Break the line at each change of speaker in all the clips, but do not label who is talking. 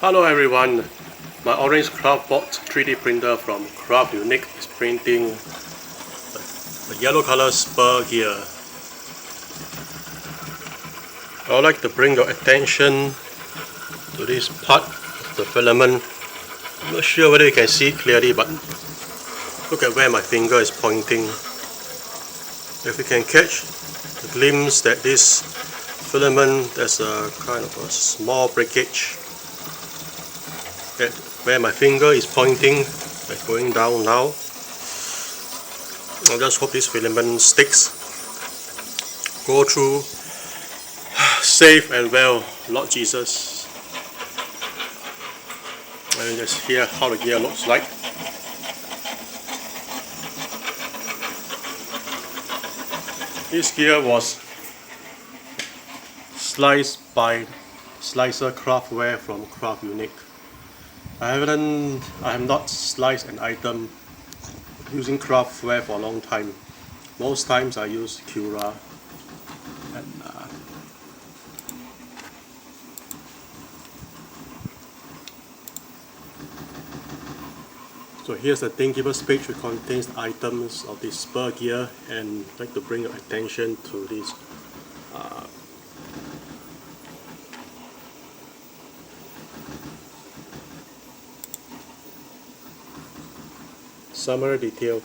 Hello everyone, my orange CraftBot 3D printer from CraftUnique is printing the yellow color Spur gear. I would like to bring your attention to this part of the filament. I'm not sure whether you can see clearly, but look at where my finger is pointing. If you can catch the glimpse that this filament, there's a kind of a small breakage where my finger is pointing, like going down now. I just hope this filament sticks, go through safe and well, Lord Jesus. And just hear how the gear looks like. This gear was sliced by Slicer CraftWare from CraftUnique. I have not sliced an item using CraftWare for a long time. Most times I use Cura. And so here's the thingiverse page which contains items of this Spur gear, and I'd like to bring your attention to this summary detail.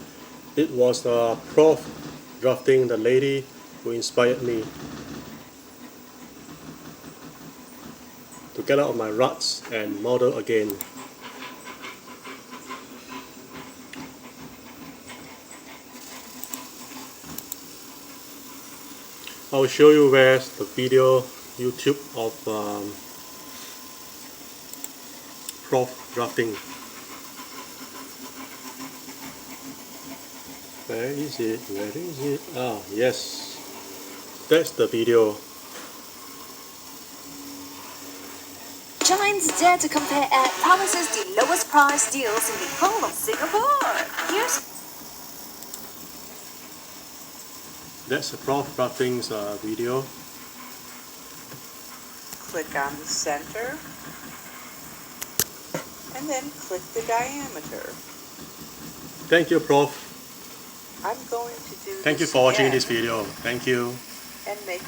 It was the prof drafting, the lady who inspired me to get out of my ruts and model again. I'll show you where's the video YouTube of prof drafting. Where is it? Where is it? Ah, yes. That's the video.
Giants dare to compare air promises the lowest price deals in the whole of Singapore. Here's
That's the prof drafting's video.
Click on the center and then click the diameter.
Thank you, prof.
I'm going to do
Thank you
this
for watching
again
this video. Thank you.
and make a